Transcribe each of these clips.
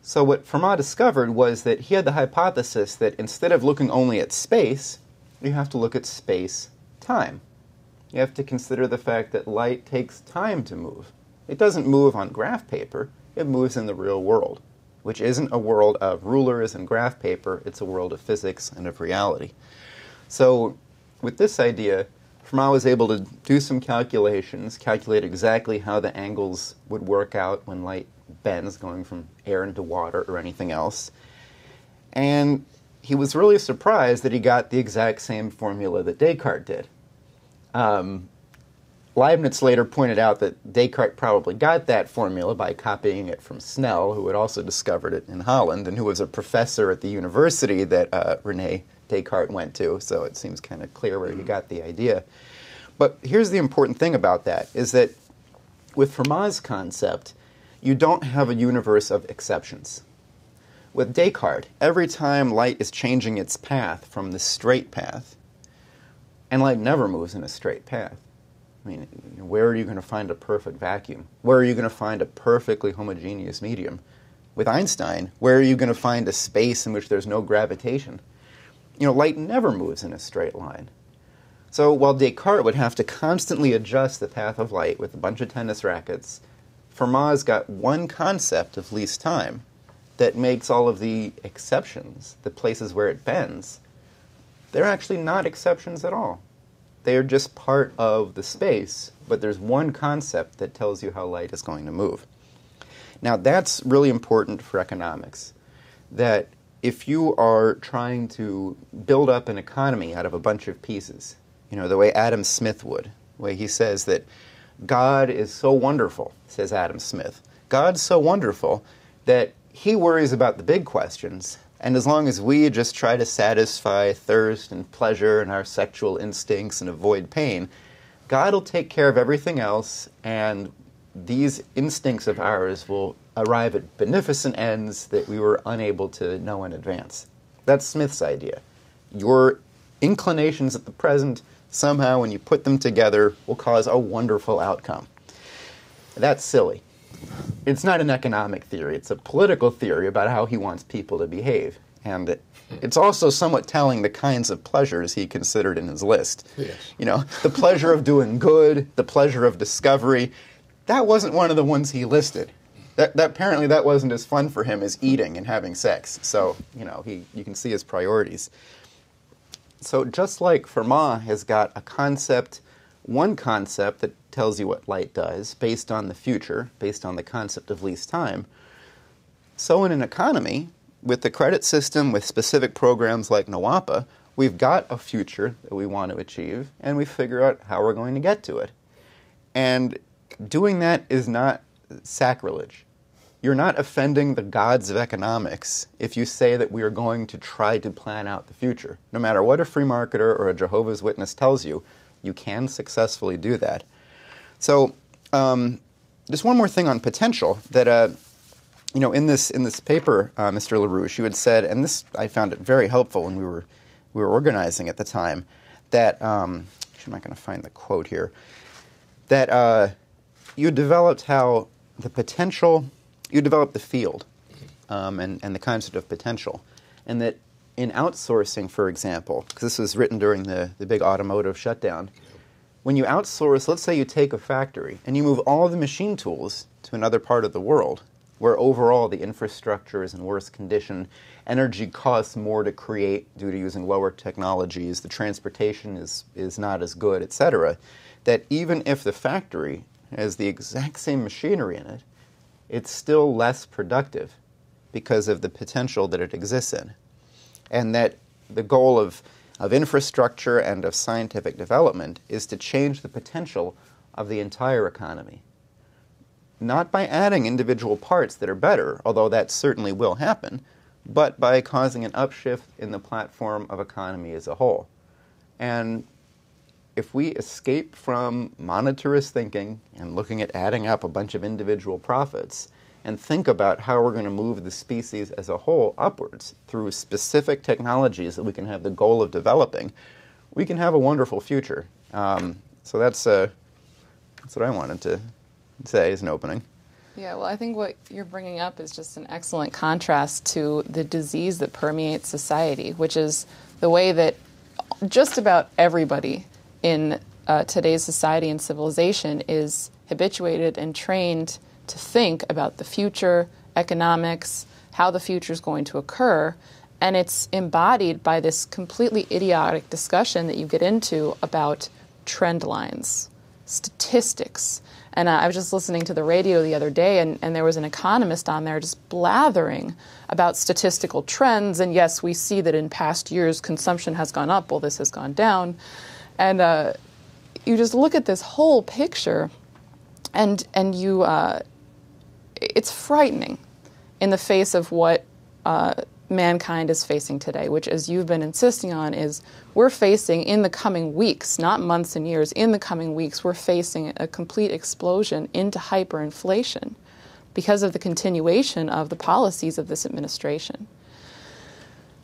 So what Fermat discovered was that he had the hypothesis that instead of looking only at space, you have to look at space-time. You have to consider the fact that light takes time to move. It doesn't move on graph paper, it moves in the real world, which isn't a world of rulers and graph paper, it's a world of physics and of reality. So with this idea, Fermat was able to do some calculations, calculate exactly how the angles would work out when light bends, going from air into water or anything else. And he was really surprised that he got the exact same formula that Descartes did. Leibniz later pointed out that Descartes probably got that formula by copying it from Snell, who had also discovered it in Holland, and who was a professor at the university that René Descartes went to, so it seems kind of clear where he got the idea. But here's the important thing about that, is that with Fermat's concept, you don't have a universe of exceptions. With Descartes, every time light is changing its path from the straight path, and light never moves in a straight path. I mean, where are you going to find a perfect vacuum? Where are you going to find a perfectly homogeneous medium? With Einstein, where are you going to find a space in which there's no gravitation? You know, light never moves in a straight line. So while Descartes would have to constantly adjust the path of light with a bunch of tennis rackets, Fermat's got one concept of least time that makes all of the exceptions, the places where it bends, they're actually not exceptions at all. They are just part of the space, but there's one concept that tells you how light is going to move. Now that's really important for economics, that if you are trying to build up an economy out of a bunch of pieces, you know, the way Adam Smith would, the way he says that God is so wonderful, says Adam Smith. God's so wonderful that he worries about the big questions, and as long as we just try to satisfy thirst and pleasure and our sexual instincts and avoid pain, God will take care of everything else, and these instincts of ours will arrive at beneficent ends that we were unable to know in advance. That's Smith's idea. Your inclinations at the present, somehow when you put them together, will cause a wonderful outcome. That's silly. It's not an economic theory. It's a political theory about how he wants people to behave. And it's also somewhat telling the kinds of pleasures he considered in his list. Yes. You know, the pleasure of doing good, the pleasure of discovery. That wasn't one of the ones he listed. That apparently that wasn't as fun for him as eating and having sex. So, you know, you can see his priorities. So just like Fermat has got a concept, one concept that tells you what light does based on the future, based on the concept of least time, so in an economy, with the credit system, with specific programs like NWAPA, we've got a future that we want to achieve, and we figure out how we're going to get to it. And doing that is not sacrilege. You're not offending the gods of economics if you say that we are going to try to plan out the future. No matter what a free marketer or a Jehovah's Witness tells you, you can successfully do that. So just one more thing on potential that, you know, in this paper, Mr. LaRouche, you had said, and this I found it very helpful when we were organizing at the time, that, I'm not going to find the quote here, that you developed how the potential, you developed the field and the concept of potential, and that in outsourcing, for example, because this was written during the big automotive shutdown, when you outsource, let's say you take a factory and you move all the machine tools to another part of the world, where overall the infrastructure is in worse condition, energy costs more to create due to using lower technologies, the transportation is not as good, etc., that even if the factory has the exact same machinery in it, it's still less productive because of the potential that it exists in. And that the goal of infrastructure and of scientific development is to change the potential of the entire economy. Not by adding individual parts that are better, although that certainly will happen, but by causing an upshift in the platform of economy as a whole. And if we escape from monetarist thinking and looking at adding up a bunch of individual profits and think about how we're going to move the species as a whole upwards through specific technologies that we can have the goal of developing, we can have a wonderful future. So that's what I wanted to say as an opening. Yeah, well, I think what you're bringing up is just an excellent contrast to the disease that permeates society, which is the way that just about everybody in today's society and civilization is habituated and trained to think about the future, economics, how the future is going to occur, and it's embodied by this completely idiotic discussion that you get into about trend lines, statistics. And I was just listening to the radio the other day, and there was an economist on there just blathering about statistical trends. And yes, we see that in past years consumption has gone up while this has gone down. And you just look at this whole picture, and you it's frightening in the face of what mankind is facing today, which, as you've been insisting on, is we're facing in the coming weeks, not months and years, in the coming weeks, we're facing a complete explosion into hyperinflation because of the continuation of the policies of this administration.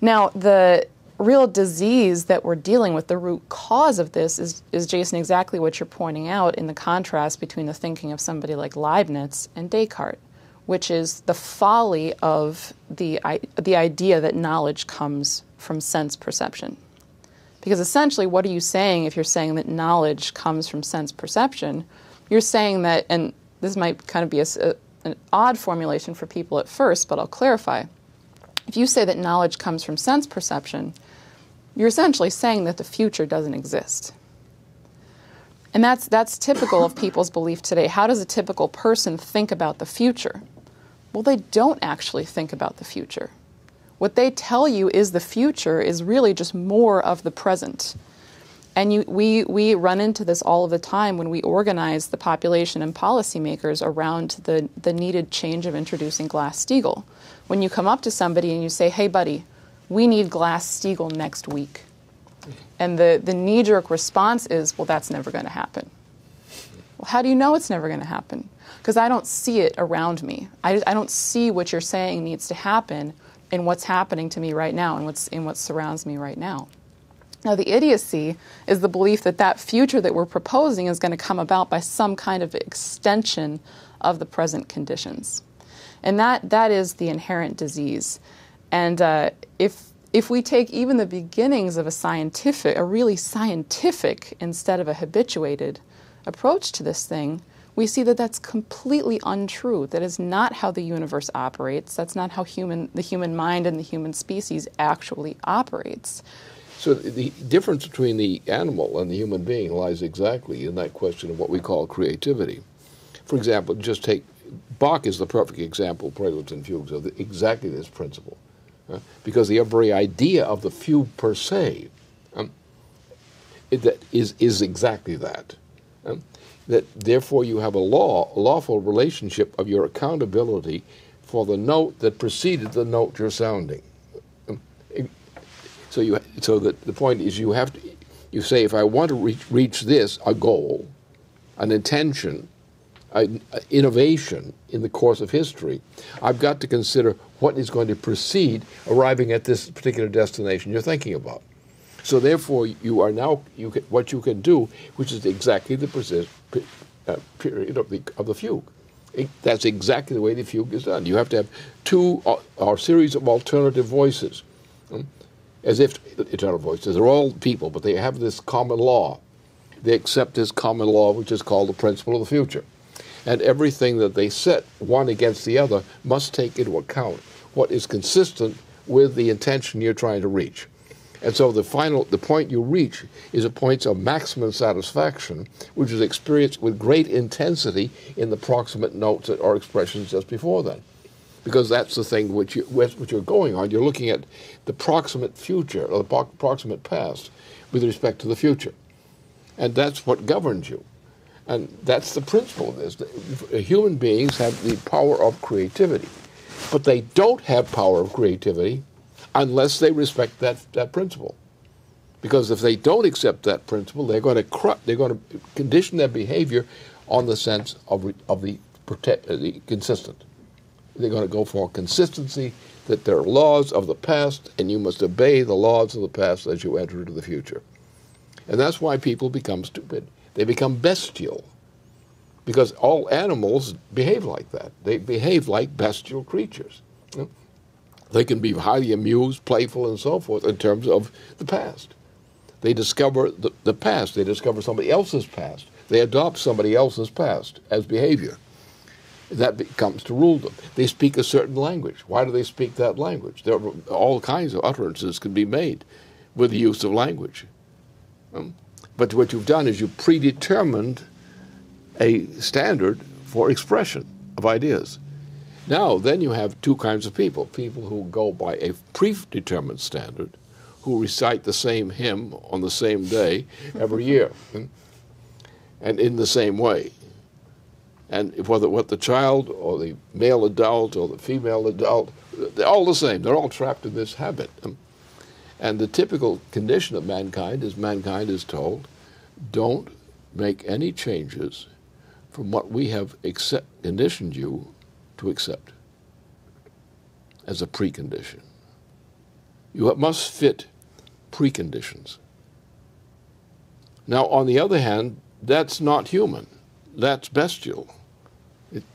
Now, the real disease that we're dealing with, the root cause of this is Jason, exactly what you're pointing out in the contrast between the thinking of somebody like Leibniz and Descartes, which is the folly of the idea that knowledge comes from sense perception. Because essentially, what are you saying if you're saying that knowledge comes from sense perception? You're saying that, and this might kind of be an odd formulation for people at first, but I'll clarify. If you say that knowledge comes from sense perception, you're essentially saying that the future doesn't exist. And that's typical of people's belief today. How does a typical person think about the future? Well, they don't actually think about the future. What they tell you is the future is really just more of the present. And we run into this all of the time when we organize the population and policymakers around the needed change of introducing Glass-Steagall. When you come up to somebody and you say, hey, buddy, we need Glass-Steagall next week. And the knee-jerk response is, well, that's never going to happen. Well, how do you know it's never going to happen? Because I don't see it around me. I don't see what you're saying needs to happen in what's happening to me right now and what surrounds me right now. Now, the idiocy is the belief that that future that we're proposing is going to come about by some kind of extension of the present conditions. And that is the inherent disease. And if we take even the beginnings of a really scientific instead of a habituated approach to this thing, we see that that's completely untrue. That is not how the universe operates. That's not how the human mind and the human species actually operates. So the difference between the animal and the human being lies exactly in that question of what we call creativity. For example, just take Bach is the perfect example, preludes and fugues, of exactly this principle. Because the very idea of the fugue per se is exactly that. That therefore you have a lawful relationship of your accountability for the note that preceded the note you're sounding. So the point is you say, if I want to reach this, a goal, an intention, an innovation in the course of history, I've got to consider what is going to precede arriving at this particular destination you're thinking about. So therefore, what you can do, which is exactly the period of the fugue. That's exactly the way the fugue is done. You have to have two or series of alternative voices, as if eternal voices. They're all people, but they have this common law. They accept this common law, which is called the principle of the future. And everything that they set one against the other must take into account what is consistent with the intention you're trying to reach. And so the point you reach is a point of maximum satisfaction, which is experienced with great intensity in the proximate notes or expressions just before that. Because that's the thing which you're going on. You're looking at the proximate future or the proximate past with respect to the future. And that's what governs you. And that's the principle of this. Human beings have the power of creativity, but they don't have power of creativity unless they respect that principle. Because if they don't accept that principle, they're going to condition their behavior on the sense of the consistent. They're going to go for consistency, that there are laws of the past, and you must obey the laws of the past as you enter into the future. And that's why people become stupid. They become bestial. Because all animals behave like that. They behave like bestial creatures. They can be highly amused, playful, and so forth in terms of the past. They discover the past. They discover somebody else's past. They adopt somebody else's past as behavior. That becomes to rule them. They speak a certain language. Why do they speak that language? There are all kinds of utterances can be made with the use of language. But what you've done is you've predetermined a standard for expression of ideas. Now, then you have two kinds of people. People who go by a predetermined standard, who recite the same hymn on the same day every year, and in the same way. And whether what the child or the male adult or the female adult, they're all the same. They're all trapped in this habit. And the typical condition of mankind is told, don't make any changes from what we have conditioned you to accept as a precondition. You must fit preconditions. Now, on the other hand, that's not human. That's bestial.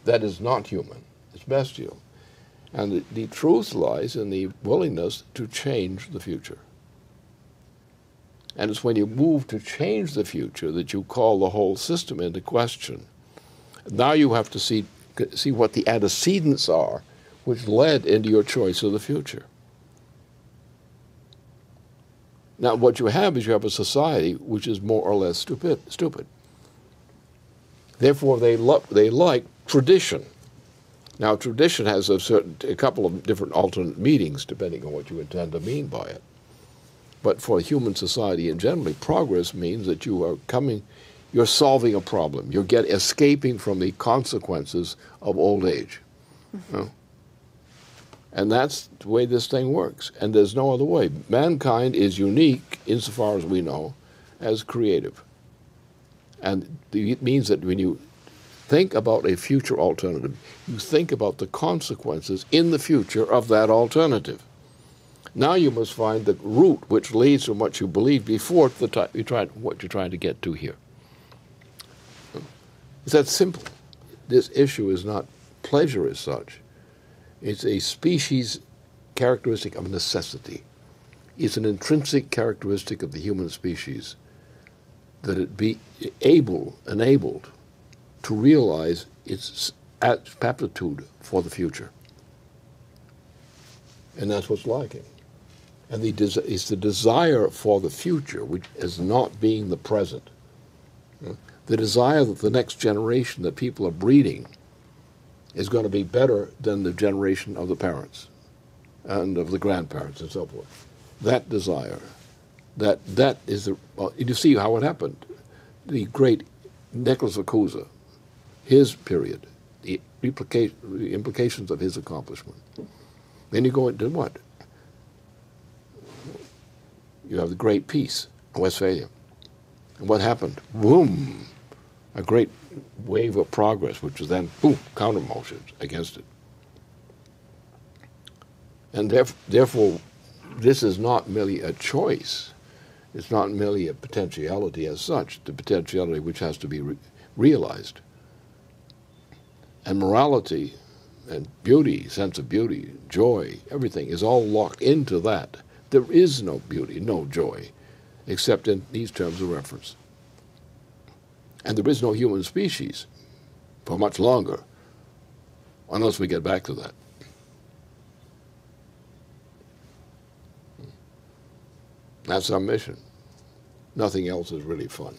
That is not human. It's bestial. And the truth lies in the willingness to change the future. And it's when you move to change the future that you call the whole system into question. Now you have to see what the antecedents are which led into your choice of the future. Now what you have is a society which is more or less stupid. Therefore they like tradition. Now tradition has a couple of different alternate meanings depending on what you intend to mean by it. But for human society in general, progress means that you're solving a problem. You're escaping from the consequences of old age. And that's the way this thing works. And there's no other way. Mankind is unique, insofar as we know, as creative. And it means that when you think about a future alternative, you think about the consequences in the future of that alternative. Now you must find the route which leads to what you believe before what you're trying to get to here. It's that simple. This issue is not pleasure as such. It's a species characteristic of necessity. It's an intrinsic characteristic of the human species that it be enabled to realize its aptitude for the future. And that's what's lacking. And it's the desire for the future, which is not being the present. The desire that the next generation that people are breeding is going to be better than the generation of the parents and of the grandparents and so forth. That desire, that is you see how it happened. The great Nicholas of Cusa, his period, the implications of his accomplishment. Then you go into what? You have the Great Peace in Westphalia. And what happened? Boom! A great wave of progress, which was then, boom, counter-motions against it. And therefore, this is not merely a choice. It's not merely a potentiality as such, the potentiality which has to be realized. And morality and beauty, sense of beauty, joy, everything is all locked into that. There is no beauty, no joy, except in these terms of reference. And there is no human species for much longer, unless we get back to that. That's our mission. Nothing else is really fun.